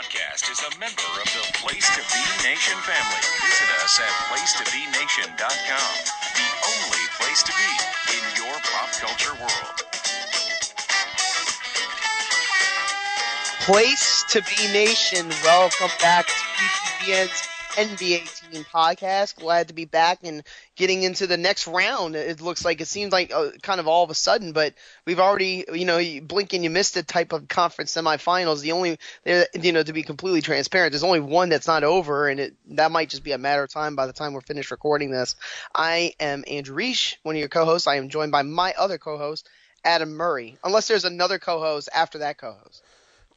podcast is a member of the Place to Be Nation family. Visit us at placetobenation.com, the only place to be in your pop culture world. Place to Be Nation, welcome back to PTBN's NBA Team Podcast. Glad to be back and getting into the next round. It seems like kind of all of a sudden, but we've already, you blink and you missed it type of conference semifinals. The only, to be completely transparent, there's only one that's not over, and that might just be a matter of time by the time we're finished recording this. I am Andrew Riche, one of your co-hosts. I am joined by my other co-host, Adam Murray, unless there's another co-host after that co-host.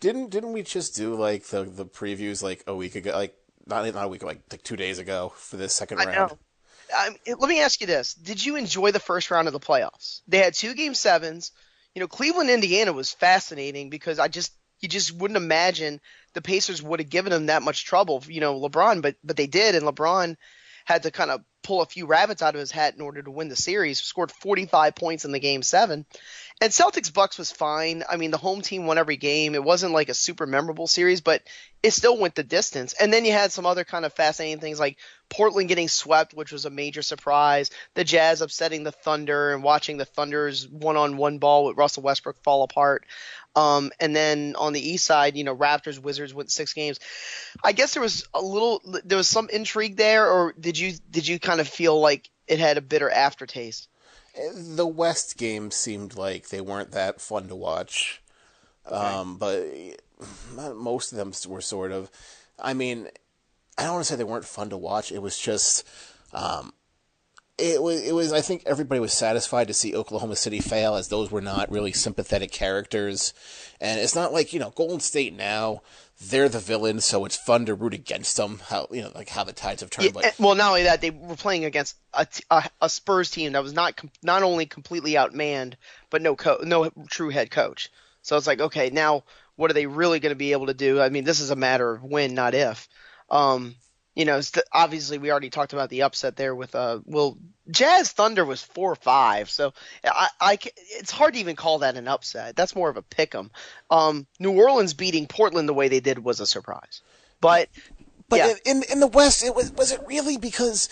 Didn't we just do like the previews like a week ago? Like not a week, like 2 days ago for this second round. I know. Let me ask you this: did you enjoy the first round of the playoffs? They had 2 Game 7s. Cleveland, Indiana was fascinating because you just wouldn't imagine the Pacers would have given them that much trouble. LeBron, but they did, and LeBron had to kind of pull a few rabbits out of his hat in order to win the series. Scored 45 points in the Game 7. And Celtics-Bucks was fine. I mean, the home team won every game. It wasn't like a super memorable series, but it still went the distance. And then you had some other kind of fascinating things like Portland getting swept, which was a major surprise. The Jazz upsetting the Thunder and watching the Thunder's one-on-one ball with Russell Westbrook fall apart. And then on the east side, Raptors, Wizards went 6 games. I guess there was some intrigue there, or did you kind of feel like it had a bitter aftertaste? The West games seemed like they weren't that fun to watch. Okay. But most of them were sort of, I mean, I don't want to say they weren't fun to watch. It was just, it was, I think everybody was satisfied to see Oklahoma City fail, as those were not really sympathetic characters. And it's not like, Golden State now, they're the villains, so it's fun to root against them, how the tides have turned. Yeah, well, not only that, they were playing against a Spurs team that was not only completely outmanned, but no true head coach. So it's like, okay, now what are they really going to be able to do? I mean, this is a matter of when, not if. Obviously we already talked about the upset there with Jazz Thunder was 4-5, so it's hard to even call that an upset. That's more of a pick'em. New Orleans beating Portland the way they did was a surprise, but yeah. in the West, was it really because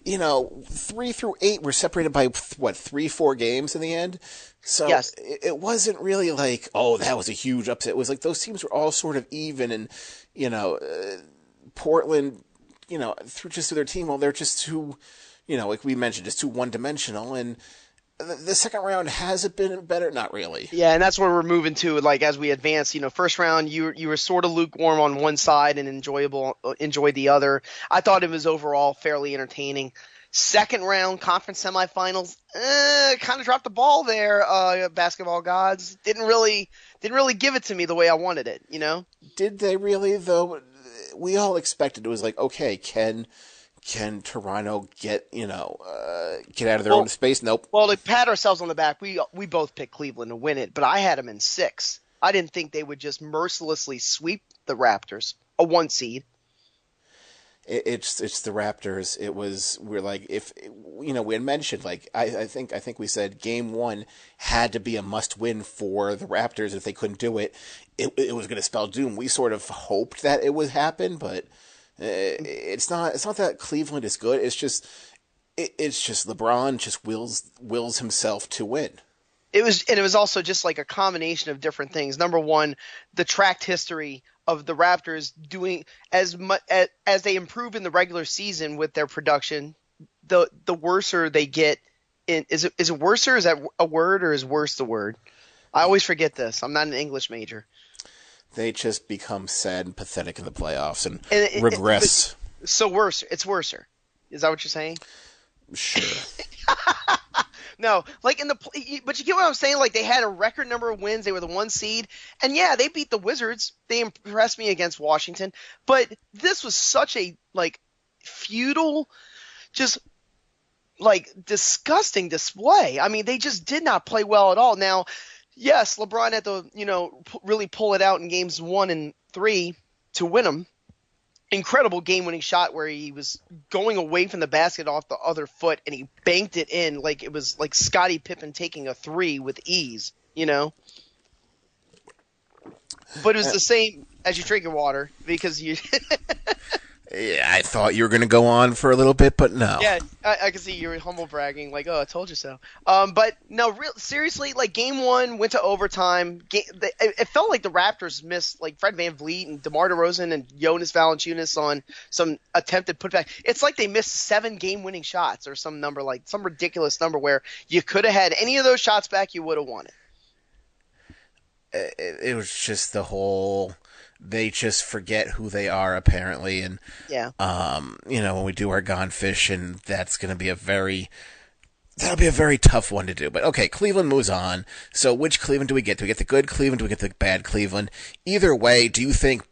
3 through 8 were separated by 3-4 games in the end? So yes. It wasn't really like, oh, that was a huge upset. It was like those teams were all sort of even, and Portland, through their team, well, they're just too, like we mentioned, just too one-dimensional. And the second round, has it been better? Not really. Yeah, and that's where we're moving to, like, as we advance. First round, you were sort of lukewarm on one side and enjoyed the other. I thought it was overall fairly entertaining. Second round, conference semifinals, kind of dropped the ball there, basketball gods. Didn't really give it to me the way I wanted it, Did they really, though? We all expected it was like, okay, can Toronto get out of their own space? Nope. Well, to pat ourselves on the back, we both picked Cleveland to win it, but I had them in 6. I didn't think they would just mercilessly sweep the Raptors, a 1 seed. It's the Raptors. We're like, if we had mentioned, like, I think we said Game 1 had to be a must win for the Raptors. If they couldn't do it, it was going to spell doom. We sort of hoped that it would happen, but it's not that Cleveland is good. It's just LeBron just wills himself to win. It was also just like a combination of different things. Number one, the tracked history of the Raptors doing as much as they improve in the regular season with their production, the worser they get. Is it worser? Is that a word, or is worse the word? I always forget this. I'm not an English major. They just become sad and pathetic in the playoffs and regress. So worse. It's worser. Is that what you're saying? Sure. No, like but you get what I'm saying? Like, they had a record number of wins. They were the 1 seed. And yeah, they beat the Wizards. They impressed me against Washington. But this was such a, like, futile, just, like, disgusting display. I mean, they just did not play well at all. Now, yes, LeBron had to, really pull it out in games 1 and 3 to win them. Incredible game-winning shot where he was going away from the basket off the other foot, and he banked it in like it was like Scottie Pippen taking a 3 with ease, But it was the same. as you drink your water because you. Yeah, I thought you were going to go on for a little bit, but no. Yeah, I can see you were humble bragging, like, "Oh, I told you so." But no, seriously, like Game 1 went to overtime. It felt like the Raptors missed like Fred VanVleet and DeMar DeRozan and Jonas Valanciunas on some attempted putback. It's like they missed 7 game-winning shots or some number, like some ridiculous number where you could have had any of those shots back, you would have won it. It was just the whole. They just forget who they are, apparently, and Yeah. when we do our Gone Fishing, that'll be a very tough one to do. But okay, Cleveland moves on. So which Cleveland do we get? Do we get the good Cleveland? Do we get the bad Cleveland? Either way, do you think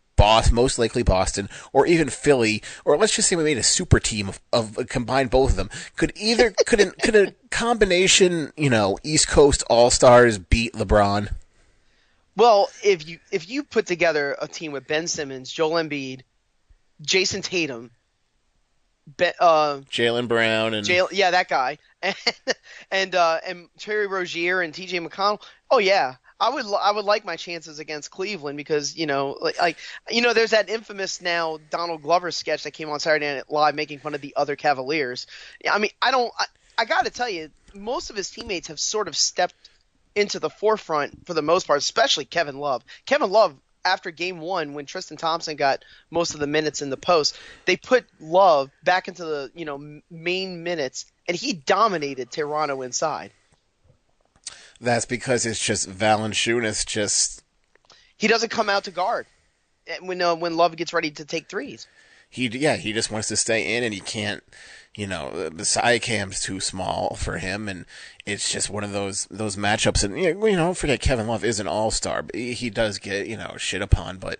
most likely Boston, or even Philly, or let's just say we made a super team of combine both of them? Could a combination, East Coast All-Stars beat LeBron? Well, if you put together a team with Ben Simmons, Joel Embiid, Jason Tatum, Jaylen Brown, and that guy, and Terry Rozier and T.J. McConnell. Oh yeah, I would like my chances against Cleveland because there's that infamous now Donald Glover sketch that came on Saturday Night Live making fun of the other Cavaliers. I mean, I got to tell you, most of his teammates have sort of stepped into the forefront for the most part, especially Kevin Love. Kevin Love, after Game 1, when Tristan Thompson got most of the minutes in the post, they put Love back into the main minutes, and he dominated Toronto inside. That's because it's just Valanciunas just... He doesn't come out to guard when Love gets ready to take threes. He just wants to stay in, and he can't... the side cam's too small for him, and it's just one of those matchups. And don't forget, Kevin Love is an all-star. He does get shit upon, but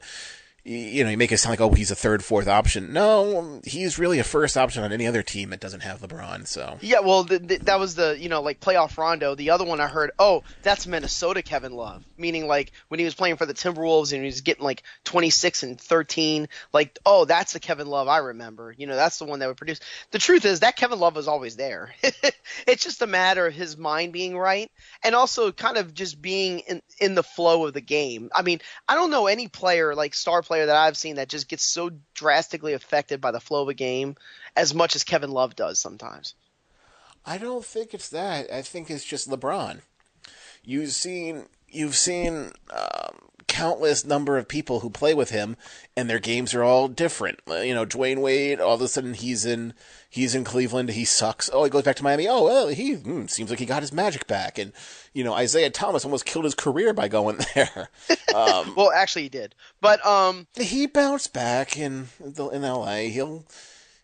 you make it sound like, oh, he's a third, fourth option. No, he's really a first option on any other team that doesn't have LeBron. So yeah, well, that was the playoff Rondo. The other one I heard, oh, that's Minnesota Kevin Love, meaning like when he was playing for the Timberwolves and he was getting like 26 and 13. Like, oh, that's the Kevin Love I remember. That's the one that would produce. The truth is that Kevin Love was always there. It's just a matter of his mind being right and also kind of just being in the flow of the game. I mean, I don't know any player, like star player that I've seen that just gets so drastically affected by the flow of a game as much as Kevin Love does sometimes. I don't think it's that. I think it's just LeBron. You've seen countless number of people who play with him, and their games are all different. Dwayne Wade, all of a sudden he's in Cleveland, he sucks. Oh, he goes back to Miami. Oh, well, he seems like he got his magic back. And Isaiah Thomas almost killed his career by going there. Well, actually, he did, but he bounced back in L.A.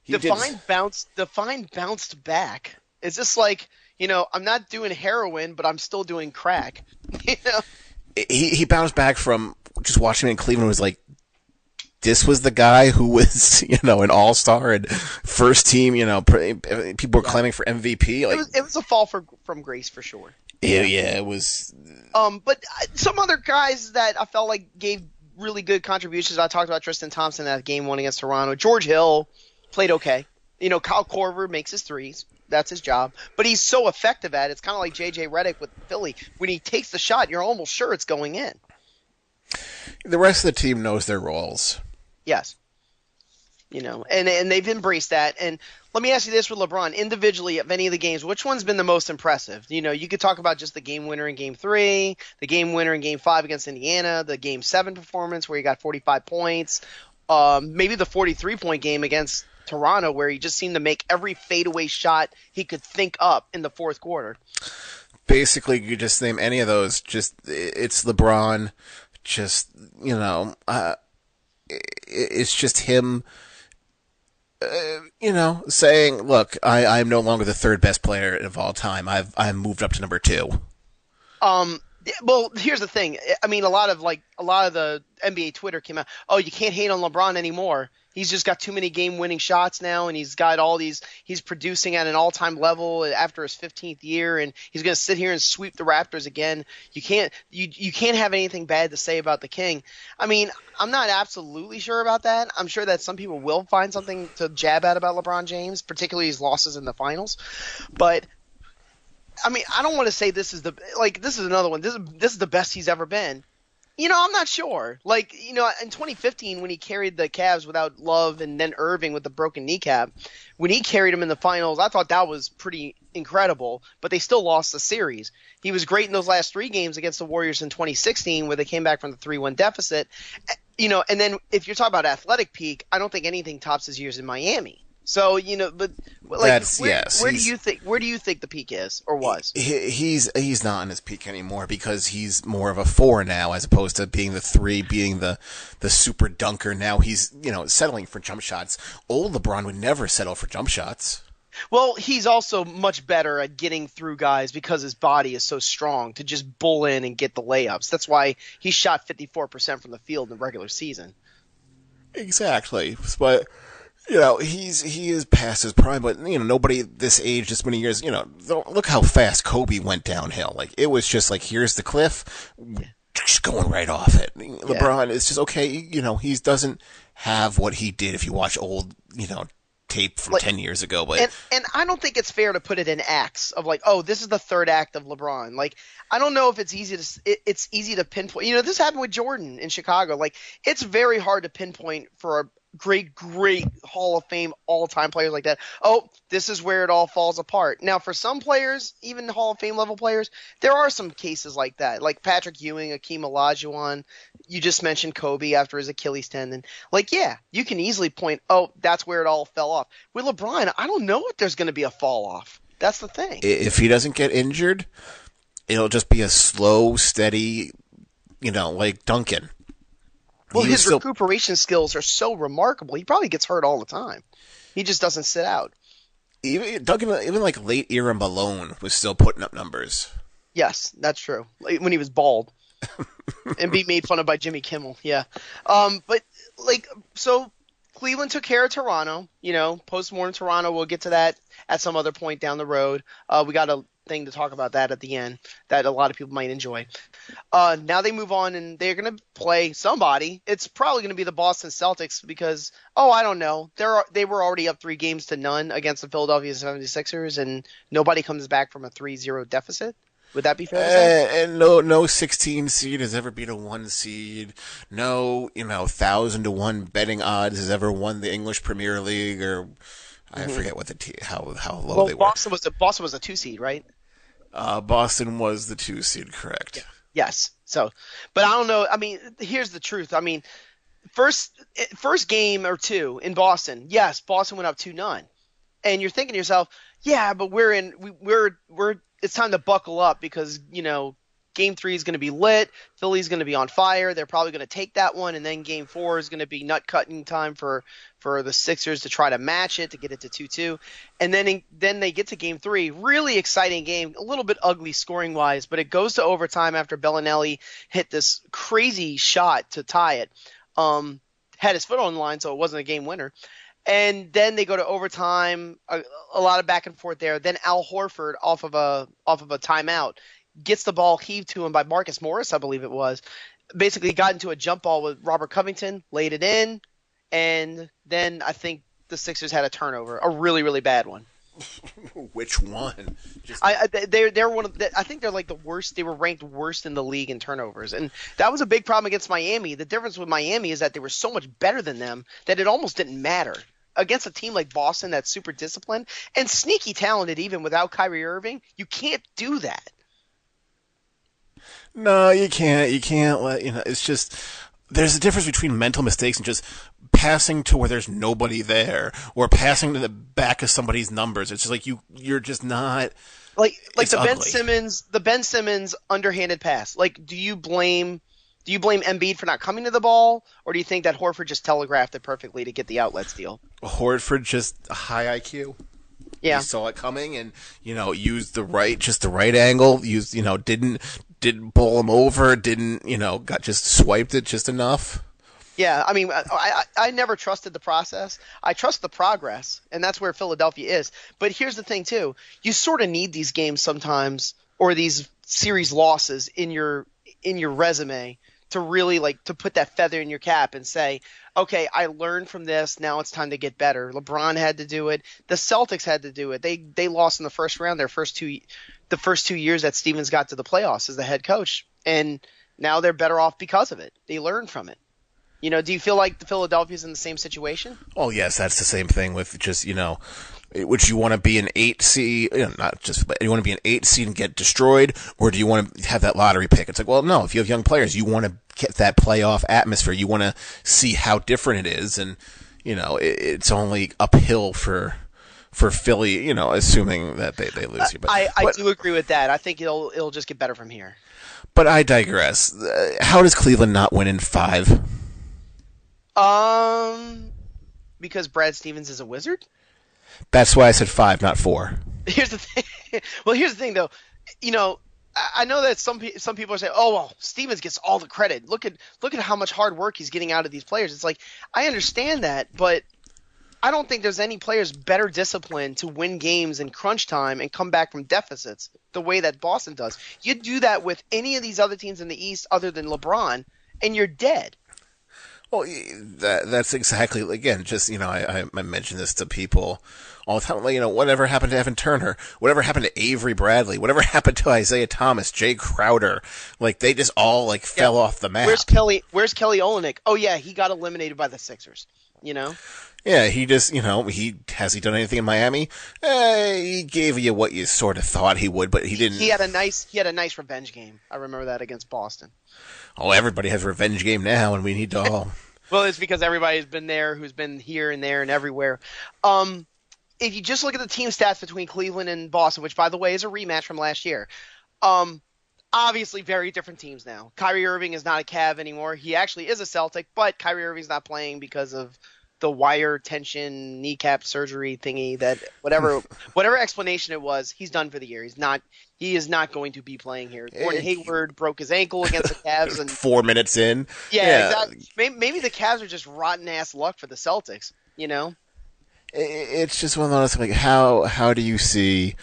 Define bounced back. It's just like I'm not doing heroin, but I'm still doing crack. He bounced back from just watching him in Cleveland. Was like, this was the guy who was an all-star and first team. People were claiming for MVP. Like, it was a fall from grace for sure. Yeah, it was. But some other guys that I felt like gave really good contributions. I talked about Tristan Thompson at Game 1 against Toronto. George Hill played okay. Kyle Korver makes his threes. That's his job. But he's so effective at it. It's kind of like J.J. Redick with Philly. When he takes the shot, you're almost sure it's going in. The rest of the team knows their roles. Yes. And they've embraced that. And let me ask you this with LeBron. Individually, of any of the games, which one's been the most impressive? You could talk about just the game winner in Game 3, the game winner in Game 5 against Indiana, the Game 7 performance where he got 45 points, maybe the 43-point game against Toronto where he just seemed to make every fadeaway shot he could think up in the fourth quarter. Basically, you just name any of those. Just it's LeBron. Just it's just him. Saying, "Look, I'm no longer the third best player of all time. I've moved up to number 2." Well, here's the thing. I mean, a lot of the NBA Twitter came out. Oh, you can't hate on LeBron anymore. He's just got too many game-winning shots now, and he's got all these. He's producing at an all-time level after his 15th year, and he's going to sit here and sweep the Raptors again. You can't have anything bad to say about the King. I mean, I'm not absolutely sure about that. I'm sure that some people will find something to jab at about LeBron James, particularly his losses in the finals. But I mean, I don't want to say this is another one. This is the best he's ever been. I'm not sure. Like, in 2015 when he carried the Cavs without Love and then Irving with the broken kneecap, when he carried them in the finals, I thought that was pretty incredible, but they still lost the series. He was great in those last 3 games against the Warriors in 2016 where they came back from the 3-1 deficit. And then if you're talking about athletic peak, I don't think anything tops his years in Miami. So, but like, where do you think the peak is or was? He's not on his peak anymore because he's more of a 4 now as opposed to being the 3, being the super dunker. Now he's, settling for jump shots. Old LeBron would never settle for jump shots. Well, he's also much better at getting through guys because his body is so strong to just bull in and get the layups. That's why he shot 54% from the field in the regular season. Exactly. But he is past his prime, but nobody this age, this many years, look how fast Kobe went downhill. Like it was just like, here's the cliff, just going right off it. LeBron is just okay. He doesn't have what he did if you watch old, tape from 10 years ago. But and I don't think it's fair to put it in acts of like, oh, this is the third act of LeBron. Like I don't know if it's easy to pinpoint. This happened with Jordan in Chicago. Like it's very hard to pinpoint for a great Hall of Fame all-time players like that. Oh, this is where it all falls apart. Now, for some players, even Hall of Fame level players, there are some cases like that, like Patrick Ewing, Akeem Olajuwon. You just mentioned Kobe after his Achilles tendon. Like, yeah, you can easily point, oh, that's where it all fell off. With LeBron, I don't know if there's going to be a fall off. That's the thing. If he doesn't get injured, it'll just be a slow, steady, like Duncan. Well, his recuperation skills are so remarkable. He probably gets hurt all the time. He just doesn't sit out. Even like late era Malone was still putting up numbers. Yes, that's true. When he was bald and being made fun of by Jimmy Kimmel. Yeah. But so Cleveland took care of Toronto. Post-mortem Toronto. We'll get to that at some other point down the road. We got a thing to talk about that at the end that a lot of people might enjoy. Now they move on and they're going to play somebody. It's probably going to be the Boston Celtics because, I don't know. They were already up 3-0 against the Philadelphia 76ers and nobody comes back from a 3-0 deficit. Would that be fair to say? And no 16 seed has ever beat a 1 seed. No, 1,000-to-1 betting odds has ever won the English Premier League or I forget what how low they were. Boston was a 2 seed, right? Boston was the 2 seed, correct? Yeah. Yes. So, but I don't know. I mean, here's the truth. I mean, first game or 2 in Boston. Yes, Boston went up 2-0, and you're thinking to yourself, yeah, but we're it's time to buckle up because Game 3 is going to be lit. Philly's going to be on fire. They're probably going to take that one, and then Game 4 is going to be nut-cutting time for the Sixers to try to match it, to get it to 2-2. And then they get to Game 3. Really exciting game, a little bit ugly scoring-wise, but it goes to overtime after Bellinelli hit this crazy shot to tie it. Had his foot on the line, so it wasn't a game winner. And then they go to overtime, a lot of back and forth there. Then Al Horford off of a timeout gets the ball heaved to him by Marcus Morris, I believe it was. Basically got into a jump ball with Robert Covington, laid it in, and then I think the Sixers had a turnover, a really, really bad one. Which one? They're one of I think they're like the worst. They were ranked worst in the league in turnovers, and that was a big problem against Miami. The difference with Miami is that they were so much better than them that it almost didn't matter. Against a team like Boston that's super disciplined and sneaky talented even without Kyrie Irving, you can't do that. No, you can't. You can't let it's just there's a difference between mental mistakes and just passing to where there's nobody there or passing to the back of somebody's numbers. It's just like you're just not like the ugly. Ben Simmons underhanded pass. Like, do you blame Embiid for not coming to the ball, or do you think that Horford just telegraphed it perfectly to get the outlet steal? Horford just a high IQ. Yeah, he saw it coming and used the right angle. Didn't bowl him over. Got just swiped it just enough. Yeah, I mean, I never trusted the process. I trust the progress, and that's where Philadelphia is. But here's the thing, too. You sort of need these games sometimes, or these series losses in your resume to really, to put that feather in your cap and say, okay, I learned from this. Now it's time to get better. LeBron had to do it. The Celtics had to do it. They lost in the first round the first 2 years that Stevens got to the playoffs as the head coach. And Now they're better off because of it. They learned from it. Do you feel like the Philadelphia's in the same situation? Oh, yes, that's the same thing with just, would you want to be an 8 seed, not just, but you want to be an 8 seed and get destroyed, or do you want to have that lottery pick? It's like, well, no, if you have young players, you want to get that playoff atmosphere. You want to see how different it is, and, it's only uphill for Philly, assuming that they lose you. But I do agree with that. I think it'll just get better from here. But I digress. How does Cleveland not win in 5? Because Brad Stevens is a wizard? That's why I said 5, not 4. Here's the thing. Well, here's the thing, though. I know that some people are saying, "Oh, well, Stevens gets all the credit. Look at how much hard work he's getting out of these players." It's like, I understand that, but I don't think there's any players better disciplined to win games in crunch time and come back from deficits the way that Boston does. You do that with any of these other teams in the East other than LeBron, and you're dead. Well, that's exactly, again, just, I mention this to people all the time. Whatever happened to Evan Turner? Whatever happened to Avery Bradley? Whatever happened to Isaiah Thomas, Jay Crowder? They just all, fell off the map. Where's Kelly Olynyk? Oh, yeah, he got eliminated by the Sixers, Yeah, he just, has he done anything in Miami? He gave you what you sort of thought he would, but he didn't. He had a nice revenge game. I remember that against Boston. Oh, everybody has a revenge game now, and we need to all. Well, it's because everybody's been there, who's been here and there and everywhere. If you just look at the team stats between Cleveland and Boston, which, by the way, is a rematch from last year, obviously very different teams now. Kyrie Irving is not a Cav anymore. He actually is a Celtic, but Kyrie Irving's not playing because of the wire tension kneecap surgery thingy that whatever explanation it was, he's done for the year. He is not going to be playing here. Gordon Hayward broke his ankle against the Cavs and 4 minutes in. Yeah, exactly. Maybe the Cavs are just rotten ass luck for the Celtics, It's just one of those, how do you see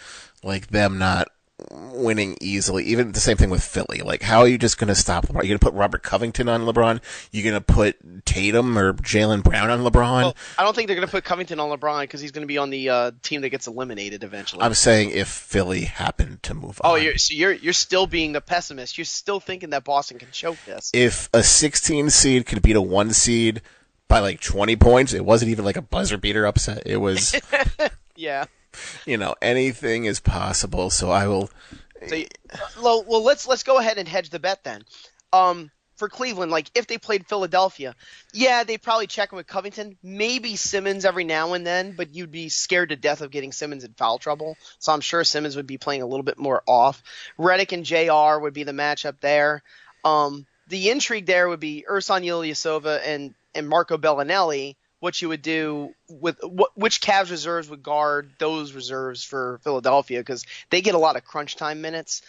them not winning easily? Even the same thing with Philly. How are you just going to stop LeBron? You're going to put Robert Covington on LeBron? You're going to put Tatum or Jaylen Brown on LeBron? Well, I don't think they're going to put Covington on LeBron because he's going to be on the team that gets eliminated eventually. I'm saying if Philly happened to move on. Oh, you're still being a pessimist. You're still thinking that Boston can choke this. If a 16 seed could beat a 1 seed by 20 points, it wasn't even a buzzer beater upset. It was yeah. Anything is possible. So I will. Well, let's go ahead and hedge the bet then. For Cleveland, if they played Philadelphia, yeah, they'd probably check him with Covington, maybe Simmons every now and then, but you'd be scared to death of getting Simmons in foul trouble. So I'm sure Simmons would be playing a little bit more off. Redick and JR would be the matchup there. The intrigue there would be Ersan Ilyasova and Marco Bellinelli. What you would do with which Cavs reserves would guard those reserves for Philadelphia because they get a lot of crunch time minutes.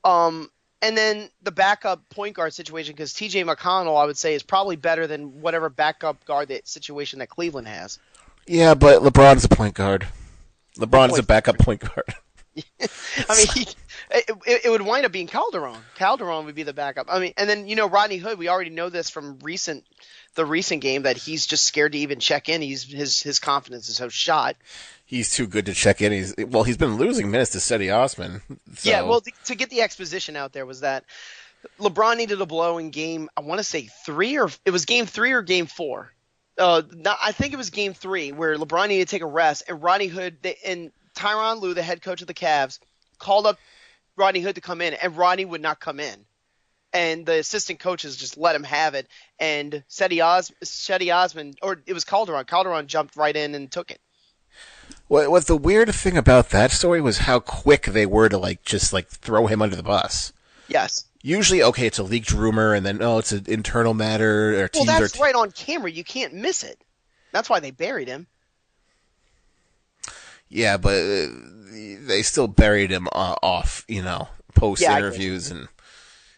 And then the backup point guard situation because TJ McConnell, I would say, is probably better than whatever backup guard situation that Cleveland has. Yeah, but LeBron's a point guard. LeBron's a backup point guard. I mean, it would wind up being Calderon. Calderon would be the backup. I mean, and then Rodney Hood. We already know this from the recent game that he's just scared to even check in. His confidence is so shot. He's too good to check in. He's been losing minutes to Cedi Osman. So. Yeah, well, to get the exposition out there was that LeBron needed a blow in game, I want to say 3 or it was game 3 or game 4. I think it was game 3 where LeBron needed to take a rest and Rodney Hood and Tyronn Lue, the head coach of the Cavs, called up Rodney Hood to come in, and Rodney would not come in. And the assistant coaches just let him have it. And Cedi Osman, or it was Calderon. Calderon jumped right in and took it. What the weird thing about that story was how quick they were to just throw him under the bus. Yes. Usually, okay, it's a leaked rumor, and then it's an internal matter. Or well, that's right on camera. You can't miss it. That's why they buried him. Yeah, but they still buried him off, post interviews and.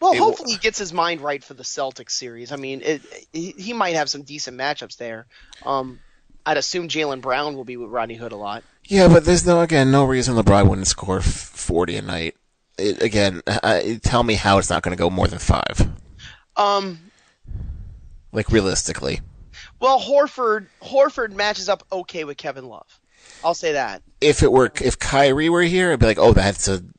Well, hopefully he gets his mind right for the Celtics series. I mean, he might have some decent matchups there. I'd assume Jaylen Brown will be with Rodney Hood a lot. Yeah, but there's no reason LeBron wouldn't score 40 a night. Tell me how it's not going to go more than 5. Realistically. Well, Horford matches up okay with Kevin Love. I'll say that. If Kyrie were here, I'd be like, oh,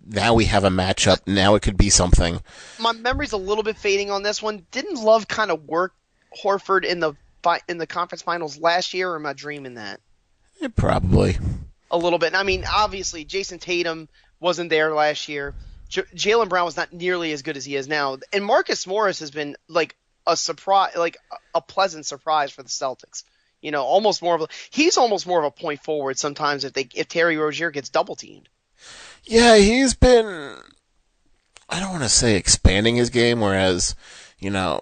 now we have a matchup. Now it could be something. My memory's a little bit fading on this one. Didn't Love kind of work Horford in the conference finals last year, or am I dreaming that? Probably. A little bit. I mean, obviously, Jason Tatum wasn't there last year. Jaylen Brown was not nearly as good as he is now. And Marcus Morris has been like a surprise, like a pleasant surprise for the Celtics. He's almost more of a point forward sometimes if Terry Rozier gets double teamed. Yeah, he's been, I don't want to say expanding his game, whereas, I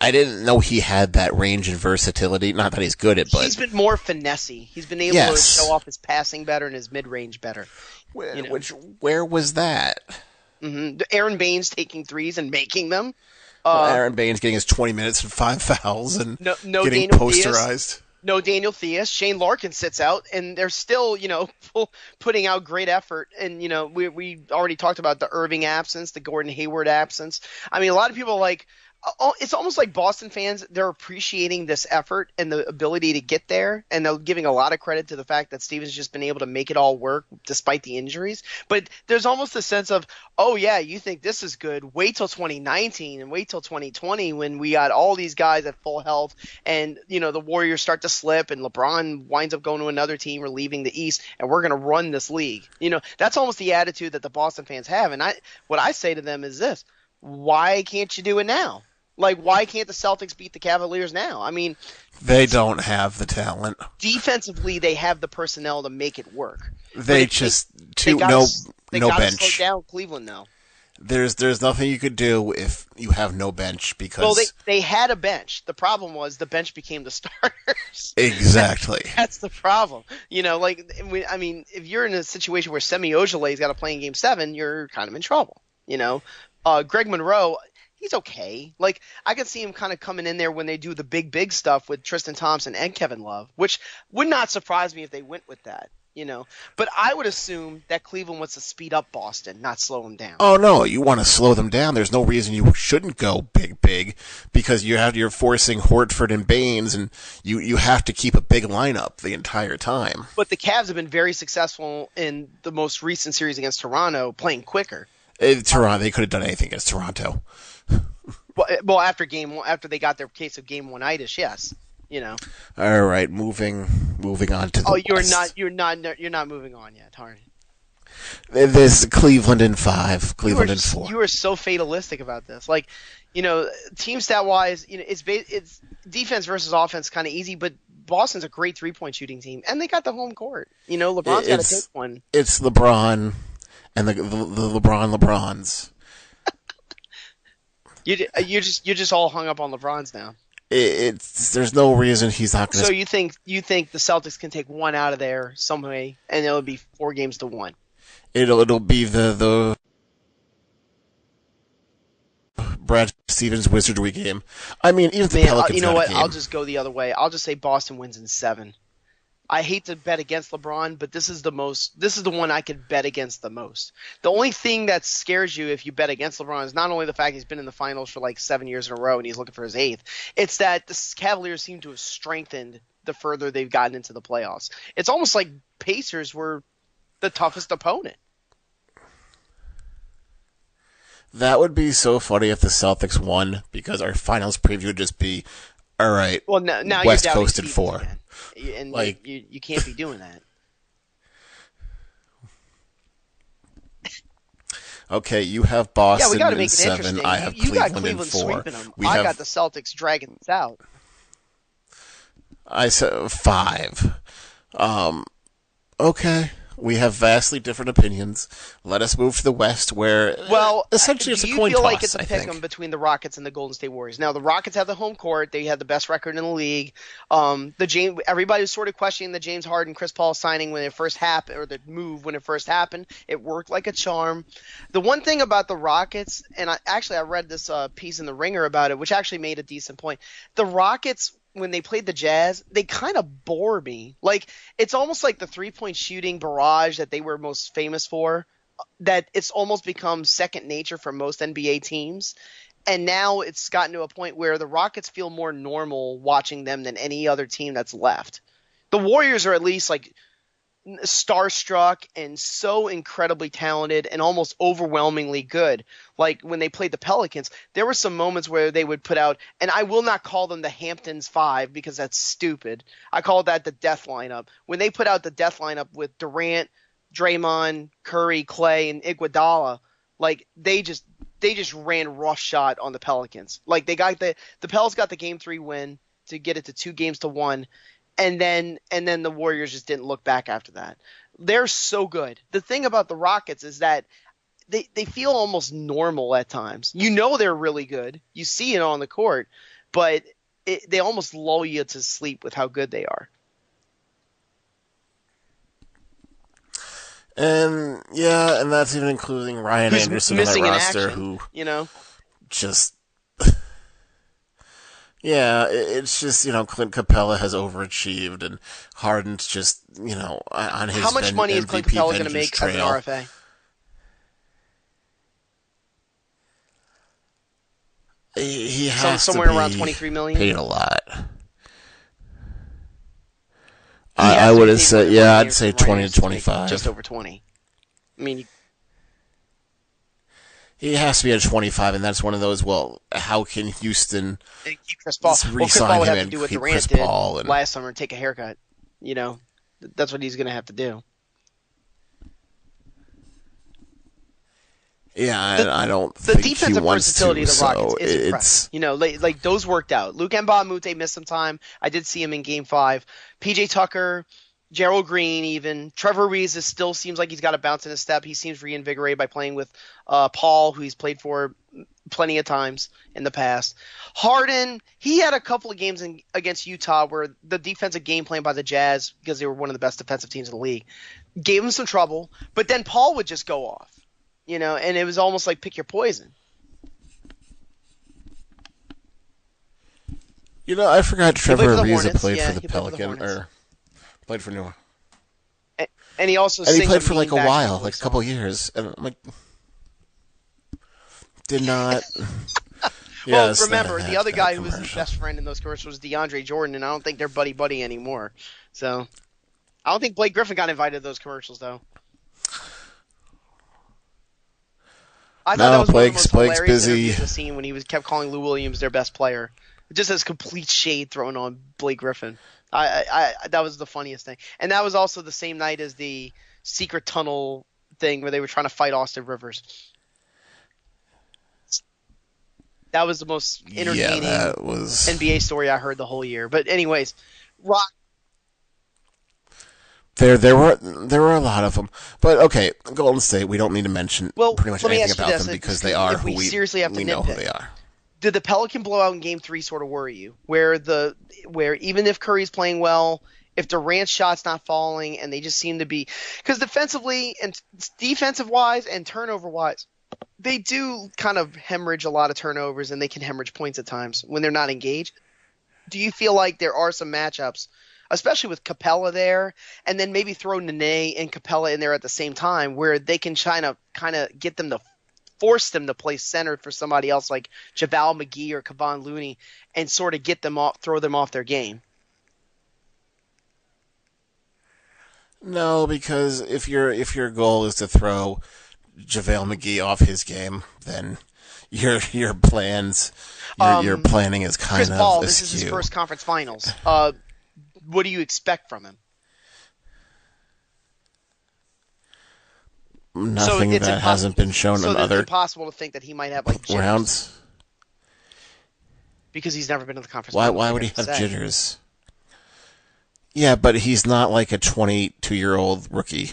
didn't know he had that range and versatility. Not that he's good at, but he's been more finessey. He's been able to show off his passing better and his mid-range better. Where was that? Mm-hmm. Aaron Baines taking threes and making them. Aaron Baines getting his 20 minutes and 5 fouls and no getting Daniel posterized. No Daniel Theus. Shane Larkin sits out, and they're still, putting out great effort. And, we already talked about the Irving absence, the Gordon Hayward absence. I mean, a lot of people it's almost like Boston fans, they're appreciating this effort and the ability to get there, and they're giving a lot of credit to the fact that Stevens just been able to make it all work despite the injuries. But there's almost a sense of, oh yeah, you think this is good, wait till 2019 and wait till 2020 when we got all these guys at full health, and the Warriors start to slip and LeBron winds up going to another team or leaving the East, and we're going to run this league. That's almost the attitude that the Boston fans have. And what I say to them is this: why can't you do it now? Like, why can't the Celtics beat the Cavaliers now? I mean, they don't have the talent. Defensively, they have the personnel to make it work. No They gotta bench. slow down Cleveland now. There's nothing you could do if you have no bench because. Well, they had a bench. The problem was the bench became the starters. Exactly. That's the problem. If you're in a situation where Semi Ojeley's got to play in Game 7, you're kind of in trouble. Greg Monroe. He's okay. Like, I could see him kind of coming in there when they do the big stuff with Tristan Thompson and Kevin Love, which would not surprise me if they went with that, But I would assume that Cleveland wants to speed up Boston, not slow them down. Oh, no, you want to slow them down. There's no reason you shouldn't go big because you're forcing Horford and Baines, and you have to keep a big lineup the entire time. But the Cavs have been very successful in the most recent series against Toronto, playing quicker. Toronto, they could have done anything against Toronto. Well, after they got their case of game one-itis, yes, All right, moving on to the West. You're not moving on yet, Harney. There's Cleveland in 5, Cleveland in 4. You are so fatalistic about this. Like, team stat wise, it's defense versus offense kind of easy, but Boston's a great 3-point shooting team, and they got the home court. LeBron's got to take one. It's LeBron and the LeBrons. You're just all hung up on LeBron's now. There's no reason he's not going to. So you think the Celtics can take one out of there some way, and it'll be 4-1? It'll be the Brad Stevens Wizardry game. I mean, even the Pelicans. You know what? I'll just go the other way. I'll just say Boston wins in 7. I hate to bet against LeBron, but this is the one I could bet against the most. The only thing that scares you if you bet against LeBron is not only the fact he's been in the finals for like 7 years in a row and he's looking for his 8th. It's that the Cavaliers seem to have strengthened the further they've gotten into the playoffs. It's almost like Pacers were the toughest opponent. That would be so funny if the Celtics won, because our finals preview would just be, all right, well, now West Coast in 4. Again. And you can't be doing that. Okay, you have Boston we gotta make in it 7. interesting. I have You got Cleveland in 4. Sweeping them. I got the Celtics dragging this out. I said 5. Okay. We have vastly different opinions. Let us move to the West, where essentially it's a coin toss. Do you feel like it's a pick-em between the Rockets and the Golden State Warriors? Now, the Rockets have the home court. They have the best record in the league. Everybody was sort of questioning the James Harden, Chris Paul signing when it first happened, or the move when it first happened. It worked like a charm. The one thing about the Rockets, and I read this piece in The Ringer about it, which actually made a decent point. The Rockets, when they played the Jazz, they kind of bore me. Like, it's almost like the 3-point shooting barrage that they were most famous for, that it's almost become second nature for most NBA teams. And now it's gotten to a point where the Rockets feel more normal watching them than any other team that's left. The Warriors are at least like starstruck and so incredibly talented and almost overwhelmingly good. Like when they played the Pelicans, there were some moments where they would put out, and I will not call them the Hamptons 5 because that's stupid. I call that the death lineup. When they put out the death lineup with Durant, Draymond, Curry, Clay, and Iguodala, like they just ran roughshod on the Pelicans. Like they got the Pels got the game 3 win to get it to 2-1. And then the Warriors just didn't look back after that. They're so good. The thing about the Rockets is that they feel almost normal at times. You know they're really good. You see it on the court, but they almost lull you to sleep with how good they are. And that's even including Ryan Anderson on that roster, who just. Yeah, it's just, Clint Capella has overachieved, and Harden's just, on his How much money is Clint Capella going to make as an RFA? He has somewhere to be around $23 million. Paid a lot. I would have said, I'd say 20 to 25. Just over 20. I mean, he has to be at 25, and that's one of those. Well, how can Houston keep Chris Paul? Chris Paul would have to do what Durant did last summer and take a haircut. That's what he's going to have to do. Yeah, I don't think he wants to. The defensive versatility of the Rockets is impressive. Like those worked out. Luke Mbamute missed some time. I did see him in Game 5. PJ Tucker, Gerald Green, even Trevor Ariza still seems like he's got a bounce in his step. He seems reinvigorated by playing with Paul, who he's played for plenty of times in the past. Harden, he had a couple of games against Utah where the defensive game plan by the Jazz, because they were one of the best defensive teams in the league, gave him some trouble. But then Paul would just go off, and it was almost like pick your poison. I forgot Trevor Ariza played for the Pelicans, or played for New York. And he also he played for like a while, like a couple years, and I'm like, did not. Well, remember the other guy who was his best friend in those commercials was DeAndre Jordan, and I don't think they're buddy anymore. So I don't think Blake Griffin got invited to those commercials though. I thought that was one of the most hilarious interviews I've seen when he kept calling Lou Williams their best player. Just as complete shade thrown on Blake Griffin. I that was the funniest thing. And that was also the same night as the secret tunnel thing where they were trying to fight Austin Rivers. That was the most entertaining NBA story I heard the whole year. But anyways, There were a lot of them. But okay, Golden State, we don't need to mention pretty much anything about them because they are who we know who they are. Did the Pelican blowout in Game 3 sort of worry you? Where even if Curry's playing well, if Durant's shot's not falling, and they just seem to be – because defensively and defensive-wise and turnover-wise, they do kind of hemorrhage a lot of turnovers, and they can hemorrhage points at times when they're not engaged. Do you feel like there are some matchups, especially with Capella there, and then maybe throw Nene and Capella in there at the same time, where they can kind of get them to force them to play center for somebody else like JaVale McGee or Kevon Looney and sort of get them off, throw them off their game? No, because if your goal is to throw JaVale McGee off his game, then your plans your planning is kind Chris of Paul, askew. This is his first conference finals. What do you expect from him? Nothing that hasn't been shown in other. So it's impossible to think that he might have like jitters. Rounds. Because he's never been to the conference finals. Why would he have jitters? Yeah, but he's not like a 22-year-old rookie.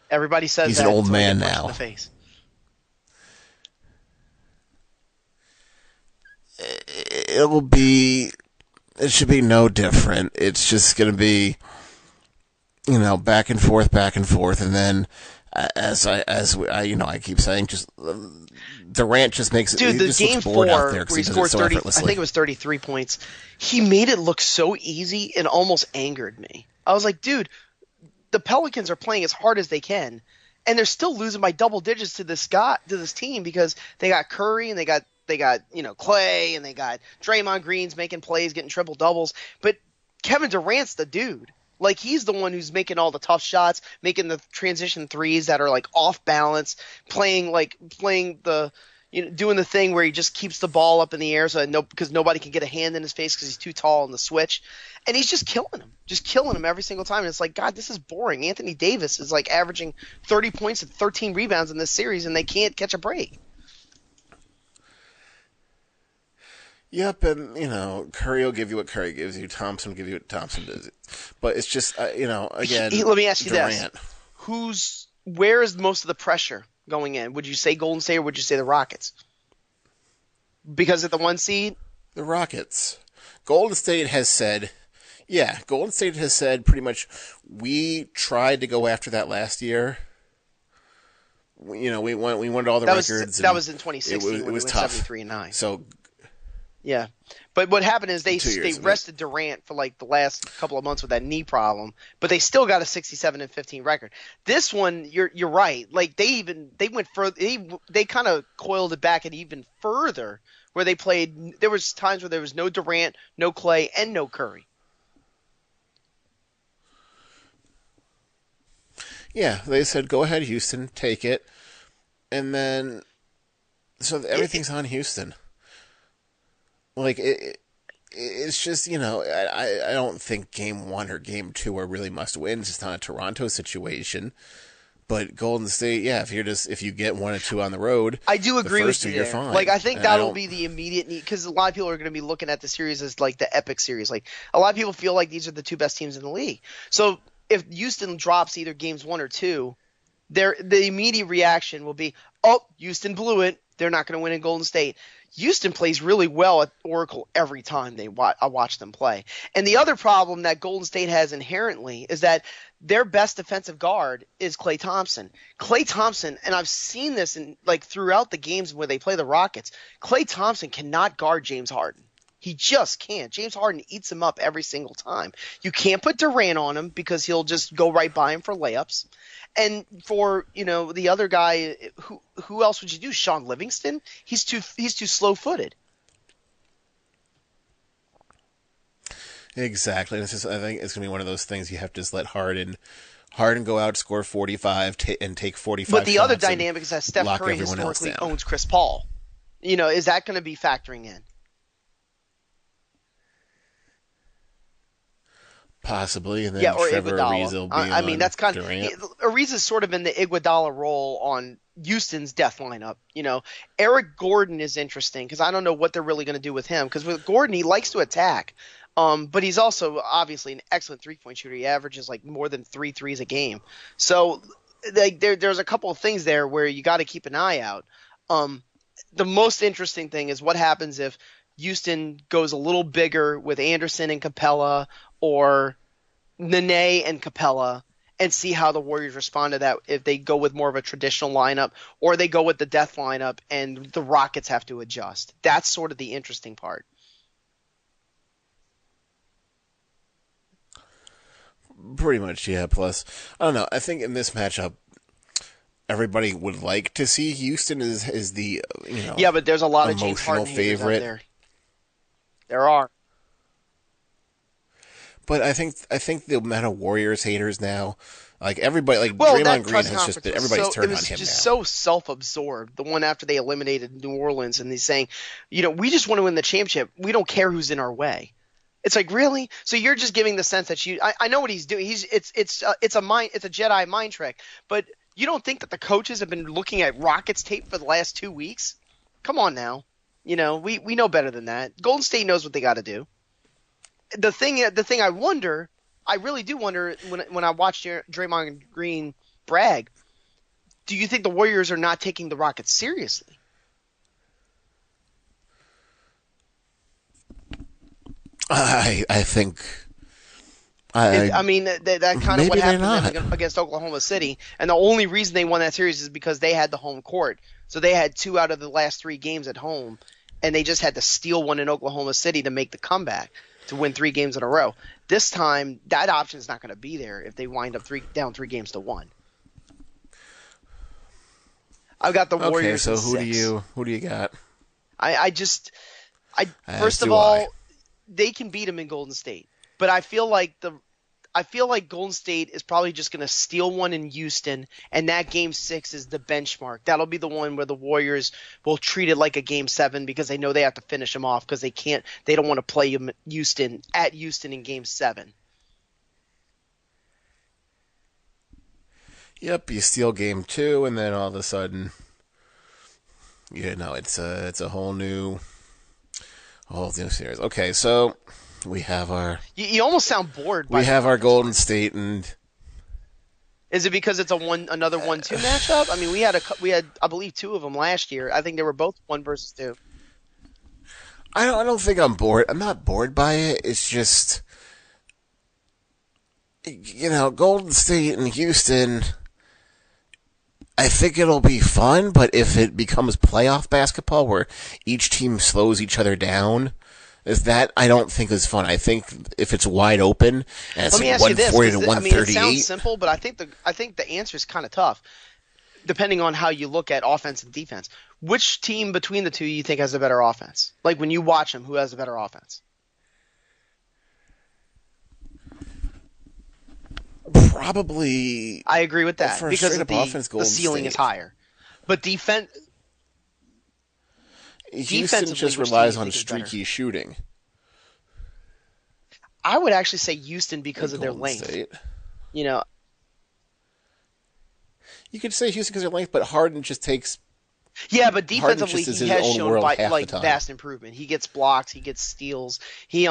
Everybody says he's that an old man in now. the face. It should be no different. It's just going to be, back and forth, and then as I keep saying, just Durant just makes it. Dude, the just game looks bored 4 out there where he he scored so 30, I effortlessly. think it was 33 points. He made it look so easy and almost angered me. I was like, dude, the Pelicans are playing as hard as they can, and they're still losing by double digits to this team because they got Curry and they got Clay, and they got Draymond Green's making plays, getting triple doubles. But Kevin Durant's the dude. Like, he's the one who's making all the tough shots, making the transition threes that are like off balance, playing the, doing the thing where he just keeps the ball up in the air because nobody can get a hand in his face because he's too tall on the switch, and he's just killing him every single time. And it's like, God, this is boring. Anthony Davis is like averaging 30 points and 13 rebounds in this series, and they can't catch a break. Yep, and, Curry will give you what Curry gives you. Thompson will give you what Thompson does. But it's just, again, let me ask you Durant. this. Where is most of the pressure going in? Would you say Golden State or would you say the Rockets? Because of the 1 seed? The Rockets. Golden State has said pretty much, we tried to go after that last year. We wanted all the records. That was in 2016 it was tough. 73-9. So, yeah. But what happened is they ago. rested Durant for like the last couple of months with that knee problem, but they still got a 67-15 record. This one, you're right. Like they went further. They kind of coiled it back and even further, where they played. There was times where there was no Durant, no Clay, and no Curry. Yeah, they said, "Go ahead, Houston, take it," and then so everything's on Houston. Like, it's just, I don't think Game 1 or Game 2 are really must-wins. It's not a Toronto situation. But Golden State, yeah, if you get 1 or 2 on the road, I do agree with you you're there. fine. Like, I think that'll be the immediate need, because a lot of people are going to be looking at the series as, like, the epic series. Like, a lot of people feel like these are the two best teams in the league. So, if Houston drops either Games 1 or 2, the immediate reaction will be, oh, Houston blew it. They're not going to win in Golden State. Houston plays really well at Oracle every time I watch them play. And the other problem that Golden State has inherently is that their best defensive guard is Klay Thompson. Klay Thompson, and I've seen this throughout the games where they play the Rockets, Klay Thompson cannot guard James Harden. He just can't. James Harden eats him up every single time. You can't put Durant on him because he'll just go right by him for layups. And for, the other guy, who else would you do? Sean Livingston? He's too slow-footed. Exactly. I think it's going to be one of those things you have to just let Harden go out, score 45, and take 45 But the other shots dynamic is that Steph Curry historically owns Chris Paul. Is that going to be factoring in? Possibly, and then or Trevor Iguodala. Ariza will be that's kind Durant. of Ariza's sort of in the Iguodala role on Houston's death lineup. Eric Gordon is interesting because I don't know what they're really going to do with him. Because with Gordon, he likes to attack, but he's also obviously an excellent 3-point shooter. He averages like more than 3 threes a game. So there's a couple of things there where you got to keep an eye out. The most interesting thing is what happens if Houston goes a little bigger with Anderson and Capella, or Nene and Capella, and see how the Warriors respond to that, if they go with more of a traditional lineup or they go with the death lineup and the Rockets have to adjust. That's sort of the interesting part. Pretty much, yeah. Plus, I don't know. I think in this matchup, everybody would like to see Houston is the yeah, but there's a lot of James Harden favorite out there. There are. But I think the amount of Warriors haters now, like everybody, like Draymond Green has just been everybody's turned on him now. It was just so self-absorbed. The one after they eliminated New Orleans, and he's saying, we just want to win the championship. We don't care who's in our way. It's like, really? So you're just giving the sense that I know what he's doing. It's a Jedi mind trick. But you don't think that the coaches have been looking at Rockets tape for the last 2 weeks? Come on now. We know better than that. Golden State knows what they got to do. The thing I really do wonder when I watch Draymond Green brag, do you think the Warriors are not taking the Rockets seriously? I think. I mean, that kind of what happened to them against Oklahoma City, and the only reason they won that series is because they had the home court. So they had 2 out of the last 3 games at home, and they just had to steal one in Oklahoma City to make the comeback to win 3 games in a row. This time, that option is not going to be there if they wind up down 3-1. I've got the Warriors. Okay, so in 6. who do you got? First of all, they can beat them in Golden State, but I feel like I feel like Golden State is probably just going to steal one in Houston, and that Game 6 is the benchmark. That'll be the one where the Warriors will treat it like a Game 7 because they know they have to finish them off because they don't want to play Houston in Game 7. Yep, you steal Game 2, and then all of a sudden, it's a whole new series. Okay, so we have our. You almost sound bored. We have our Golden State, and is it because it's another 1-2 matchup? I mean, we had I believe 2 of them last year. I think they were both 1 versus 2. I don't think I'm bored. I'm not bored by it. It's just, Golden State and Houston. I think it'll be fun, but if it becomes playoff basketball where each team slows each other down, I don't think is fun. I think if it's wide open and it's 140 to 138. It sounds simple, but I think the answer is kind of tough, depending on how you look at offense and defense. Which team between the two you think has a better offense? Like when you watch them, who has a better offense? Probably. I agree with that because the ceiling is higher. But Houston just relies on streaky shooting. I would actually say Houston because of their length. State. You could say Houston because of their length, but Harden just takes. Yeah, but defensively he has shown vast improvement. He gets blocks, he gets steals. He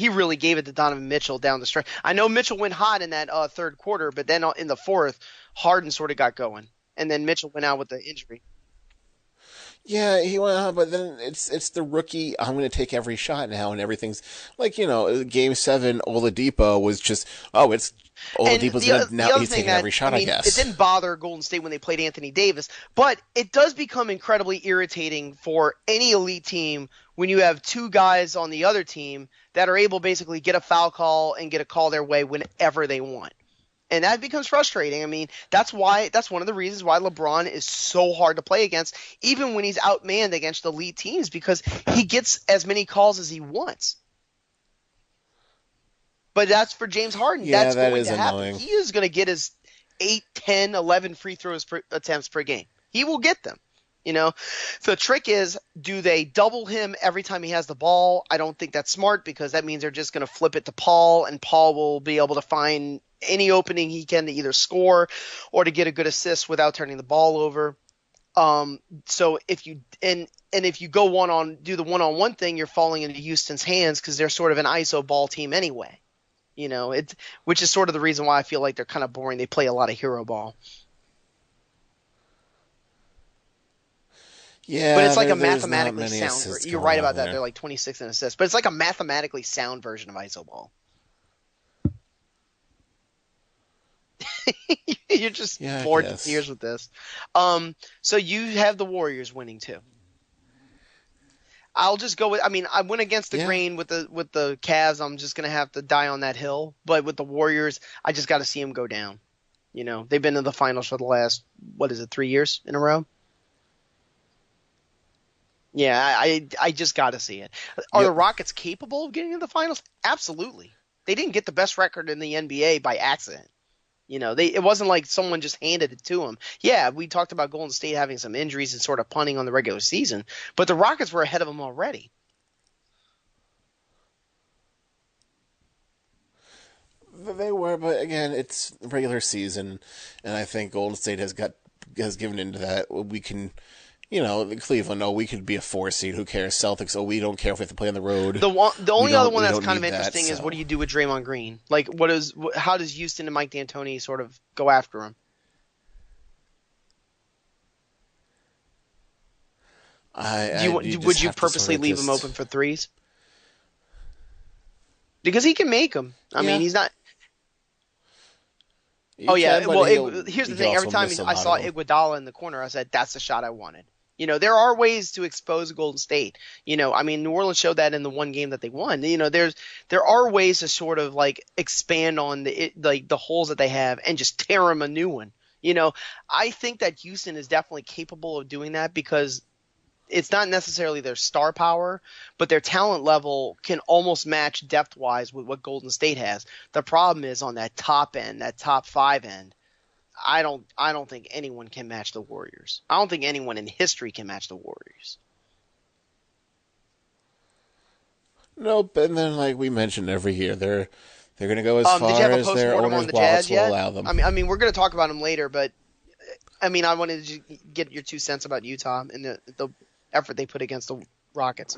really gave it to Donovan Mitchell down the stretch. I know Mitchell went hot in that third quarter, but then in the fourth, Harden sort of got going, and then Mitchell went out with the injury. Yeah, he went out, but then it's the rookie. I'm going to take every shot now, and everything's like Game 7. Oladipo was just it's. Oladipo's he's taking every shot, I guess. It didn't bother Golden State when they played Anthony Davis, but it does become incredibly irritating for any elite team when you have 2 guys on the other team that are able basically get a foul call and get a call their way whenever they want. And that becomes frustrating. I mean, that's one of the reasons why LeBron is so hard to play against, even when he's outmanned against elite teams, because he gets as many calls as he wants. But that's for James Harden. Yeah, that's that going is to happen. annoying. He is going to get his 8, 10, 11 free throws attempts per game. He will get them. So the trick is, do they double him every time he has the ball? I don't think that's smart because that means they're just going to flip it to Paul, and Paul will be able to find any opening he can to either score or to get a good assist without turning the ball over. So if you if you do the one-on-one thing, you're falling into Houston's hands because they're sort of an ISO ball team anyway. Which is sort of the reason why I feel like they're kind of boring. They play a lot of hero ball. Yeah, but it's like a mathematically sound. You're right about that. They're like 26 in assists, but it's like a mathematically sound version of ISO ball. You're just bored to tears with this. So you have the Warriors winning too. I'll just go with. I mean, I went against the grain with the Cavs. I'm just gonna have to die on that hill. But with the Warriors, I just got to see them go down. They've been in the finals for the last 3 years in a row. Yeah, I just got to see it. Are the Rockets capable of getting in the finals? Absolutely. They didn't get the best record in the NBA by accident. It wasn't like someone just handed it to them. Yeah, we talked about Golden State having some injuries and sort of punting on the regular season, but the Rockets were ahead of them already. They were, but again, it's regular season, and I think Golden State has given into that. We can. Cleveland, we could be a 4 seed. Who cares? Celtics, we don't care if we have to play on the road. The only other one that's kind of interesting is what do you do with Draymond Green? Like, how does Houston and Mike D'Antoni sort of go after him? Would you purposely leave him open for threes? Because he can make them. I mean, he's not. Here's the thing. Every time I saw Iguodala in the corner, I said, that's the shot I wanted. There are ways to expose Golden State. New Orleans showed that in the one game that they won. There are ways to sort of like expand on the holes that they have and just tear them a new one. I think that Houston is definitely capable of doing that because it's not necessarily their star power, but their talent level can almost match depth-wise with what Golden State has. The problem is on that top end, that top 5 end, I don't think anyone can match the Warriors. I don't think anyone in history can match the Warriors. Nope, and then like we mentioned every year, they're going to go as far did you have a as their postmortem owners' on the wallets Jazz will yet? allow them. I mean, we're going to talk about them later, but I mean, I wanted to get your 2 cents about Utah and the effort they put against the Rockets.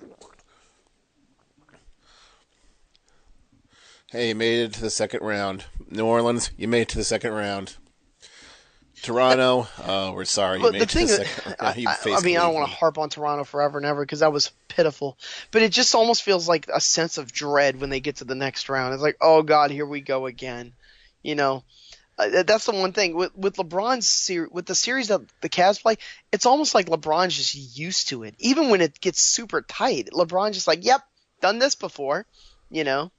Hey, you made it to the second round. New Orleans, you made it to the second round. Toronto, we're sorry. You made it to the second round. I mean, I don't want to harp on Toronto forever and ever because that was pitiful. But it just almost feels like a sense of dread when they get to the next round. It's like, oh, God, here we go again. You know, that's the one thing. With LeBron's with the series that the Cavs play, it's almost like LeBron's just used to it. Even when it gets super tight, LeBron's just like, yep, done this before, you know.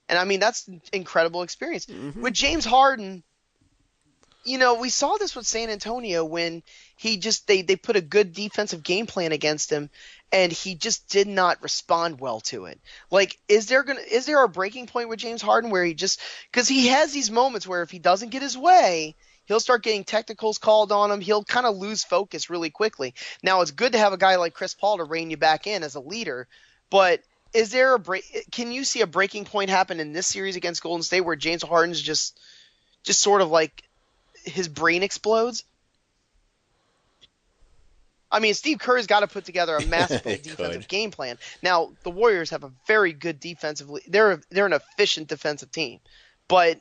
And, I mean, that's an incredible experience. Mm-hmm. With James Harden, you know, we saw this with San Antonio when they put a good defensive game plan against him, and he just did not respond well to it. Like, is there a breaking point with James Harden where because he has these moments where if he doesn't get his way, he'll start getting technicals called on him. He'll kind of lose focus really quickly. Now, it's good to have a guy like Chris Paul to rein you back in as a leader, but is there can you see a breaking point happen in this series against Golden State where James Harden's just sort of like his brain explodes? I mean, Steve Kerr's got to put together a masterful defensive game plan. Now, the Warriors have a very good defensively. They're an efficient defensive team, but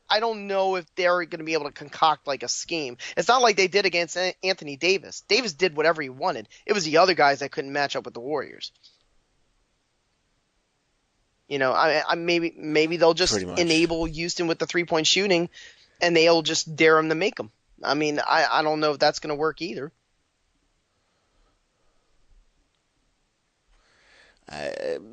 I don't know if they're going to be able to concoct like a scheme. It's not like they did against Anthony Davis. Davis did whatever he wanted. It was the other guys that couldn't match up with the Warriors. You know, I maybe they'll just enable Houston with the 3-point shooting, and they'll just dare him to make them. I mean, I don't know if that's going to work either.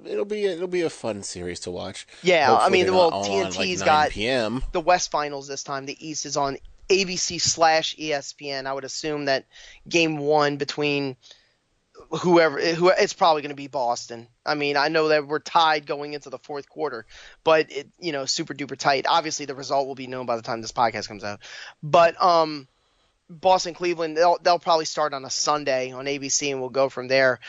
It'll be a fun series to watch. Yeah, Hopefully I mean, well, like TNT's 9 got PM. the West Finals this time. The East is on ABC/ESPN. I would assume that Game 1 between whoever it's probably going to be Boston. I mean, I know that we're tied going into the fourth quarter, but super duper tight. Obviously, the result will be known by the time this podcast comes out. But Boston Cleveland, they'll probably start on a Sunday on ABC, and we'll go from there.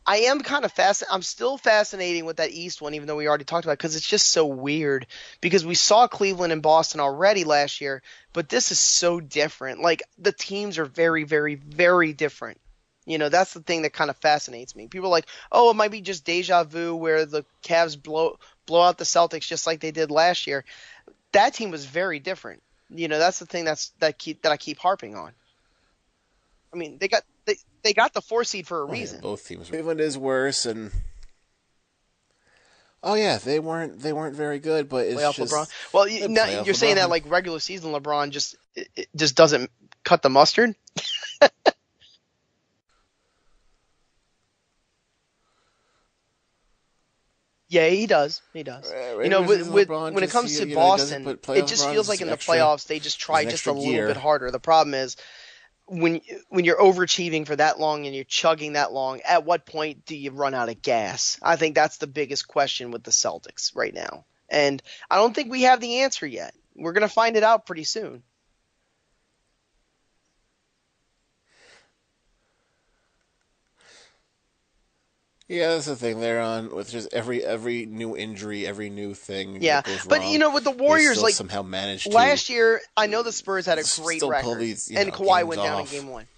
I am kind of I'm still fascinating with that East one, even though we already talked about it, because it's just so weird. Because we saw Cleveland and Boston already last year, but this is so different. Like, the teams are very, very, very different. You know, that's the thing that kind of fascinates me. People are like, oh, it might be just deja vu where the Cavs blow out the Celtics just like they did last year. That team was very different. You know, that's the thing that I keep harping on. I mean, they got the 4 seed for a reason. Yeah, both teams. Cleveland is worse, and they weren't very good, but it's playoff just LeBron. Well, you're saying that like regular season LeBron just doesn't cut the mustard. Yeah, he does. He does. When it comes to Boston, it just feels like in the playoffs they just try just a little bit harder. The problem is when you're overachieving for that long and you're chugging that long, at what point do you run out of gas? I think that's the biggest question with the Celtics right now. And I don't think we have the answer yet. We're going to find it out pretty soon. Yeah, that's the thing. They're on with just every new injury, every new thing. Yeah, that goes but wrong, with the Warriors, like somehow managed last to year, I know the Spurs had a great record, and Kawhi went down in Game 1.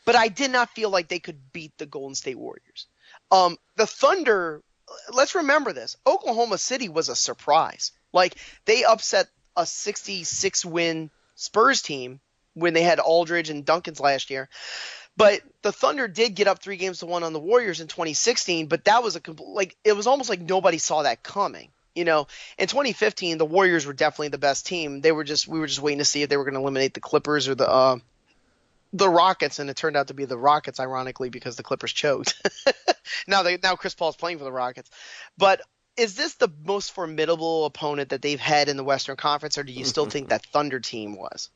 But I did not feel like they could beat the Golden State Warriors. The Thunder, let's remember this: Oklahoma City was a surprise. Like, they upset a 66-win Spurs team when they had Aldridge and Duncans last year. But the Thunder did get up 3-1 on the Warriors in 2016, but that was it was almost like nobody saw that coming. You know, in 2015, the Warriors were definitely the best team. We were just waiting to see if they were going to eliminate the Clippers or the Rockets, and it turned out to be the Rockets, ironically, because the Clippers choked. Now Chris Paul's playing for the Rockets. But is this the most formidable opponent that they've had in the Western Conference, or do you still think that Thunder team was?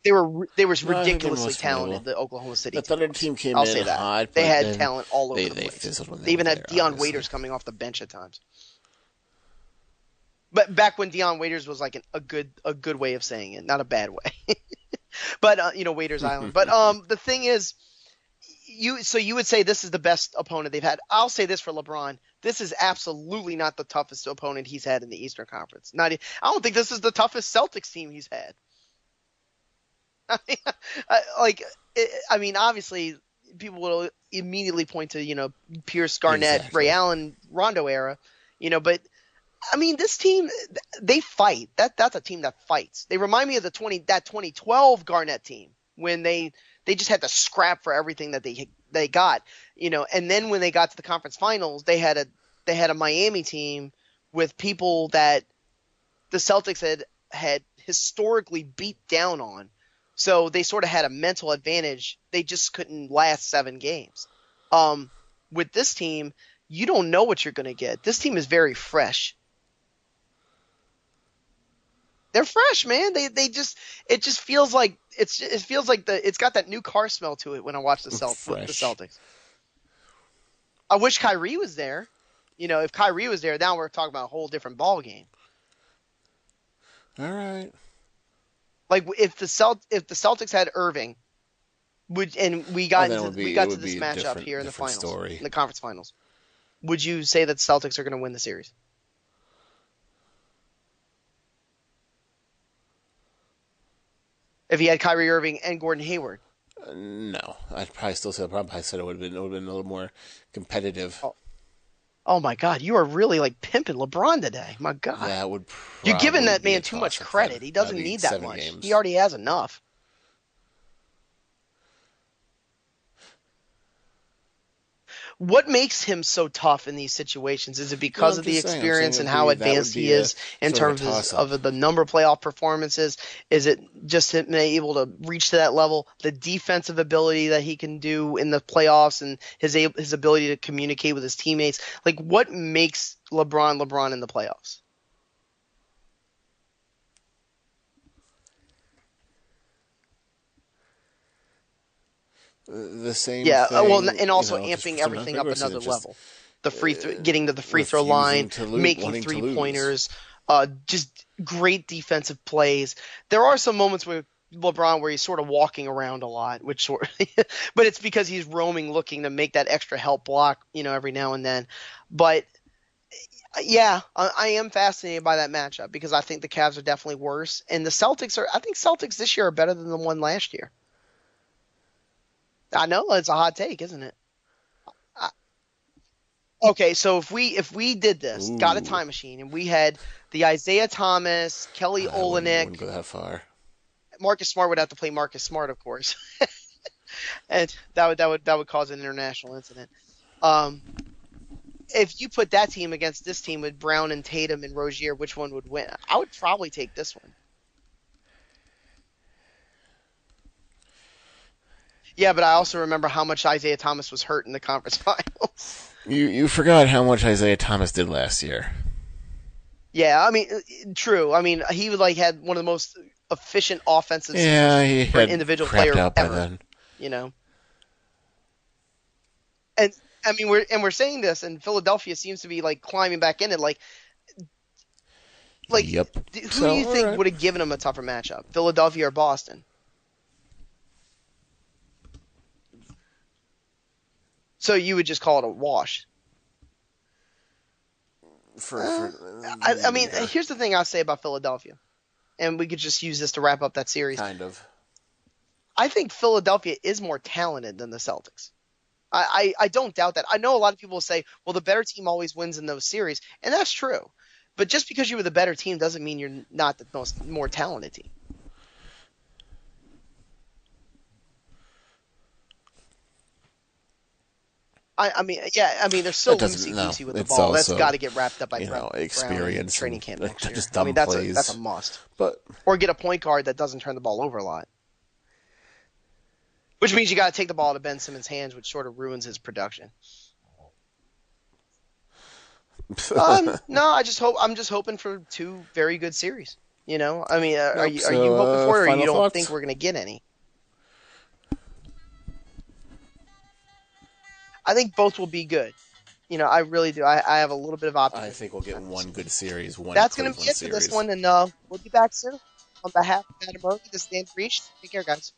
They were No, I think they ridiculously most talented. formidable. The Oklahoma City The team Thunder was. team came I'll in say that hot, they but had then talent all over the they place. fizzled when They they even were had there, Dion obviously. Waiters coming off the bench at times. But back when Dion Waiters was like a good way of saying it, not a bad way. But Waiters Island. But the thing is, you would say this is the best opponent they've had. I'll say this for LeBron: this is absolutely not the toughest opponent he's had in the Eastern Conference. I don't think this is the toughest Celtics team he's had. I mean, obviously, people will immediately point to Pierce, Garnett, Exactly. Ray Allen, Rondo era, but I mean, this team, they fight. That's a team that fights. They remind me of that 2012 Garnett team when they just had to scrap for everything that they got, and then when they got to the conference finals, they had a Miami team with people that the Celtics had historically beat down on. So they sort of had a mental advantage. They just couldn't last 7 games. With this team, you don't know what you're going to get. This team is very fresh. They're fresh, man. It just feels like it's got that new car smell to it when I watch the Celtics. I wish Kyrie was there. If Kyrie was there, now we're talking about a whole different ball game. All right. Like if the Celtics had Irving, we got to this matchup here in the finals, in the conference finals, would you say that the Celtics are going to win the series? If he had Kyrie Irving and Gordon Hayward? No, I'd probably still say I said it would have been a little more competitive. Oh my God, you are really like pimping LeBron today. My God, that would. You're giving that man too much credit. He doesn't need that much. Games. He already has enough. What makes him so tough in these situations? Is it because of the experience and how advanced he is in terms of the number of playoff performances? Is it just him able to reach to that level? The defensive ability that he can do in the playoffs and his ability to communicate with his teammates? Like, what makes LeBron in the playoffs? The same thing, well, and also amping everything up another level. The getting to the free throw line, making 3-pointers, just great defensive plays. There are some moments with LeBron where he's sort of walking around a lot, but it's because he's roaming, looking to make that extra help block, every now and then. But yeah, I am fascinated by that matchup because I think the Cavs are definitely worse, and I think Celtics this year are better than the one last year. I know it's a hot take, isn't it? Okay, so if we did this, got a time machine, and we had the Isaiah Thomas, Kelly Olynyk, wouldn't go that far. Marcus Smart would have to play Marcus Smart, of course, and that would cause an international incident. If you put that team against this team with Brown and Tatum and Rozier, which one would win? I would probably take this one. Yeah, but I also remember how much Isaiah Thomas was hurt in the conference finals. You forgot how much Isaiah Thomas did last year. Yeah, I mean, true. I mean, he had one of the most efficient offensive seasons for an individual player out ever. By then. And I mean, we're saying this, and Philadelphia seems to be climbing back in it. Yep. Who do you think would have given him a tougher matchup, Philadelphia or Boston? So you would just call it a wash. I mean, here's the thing I'll say about Philadelphia, and we could just use this to wrap up that series. Kind of. I think Philadelphia is more talented than the Celtics. I don't doubt that. I know a lot of people say, well, the better team always wins in those series, and that's true. But just because you were the better team doesn't mean you're not the more talented team. I mean, they're so loosey-goosey with the ball. That's got to get wrapped up by experience, training camp next year. Just dumb plays. That's a must. But or get a point guard that doesn't turn the ball over a lot. Which means you got to take the ball out of Ben Simmons' hands, which sort of ruins his production. No, I'm just hoping for 2 very good series. You know, I mean, are Nope, you so, hoping for it, or final you don't thoughts? think we're going to get any? I think both will be good. You know, I really do. I have a little bit of I optimism. think we'll get one good series, one That's going to be Cleveland it for this series. one, and we'll be back soon. On behalf of Adam Murphy, this is Dan Riche. Take care, guys.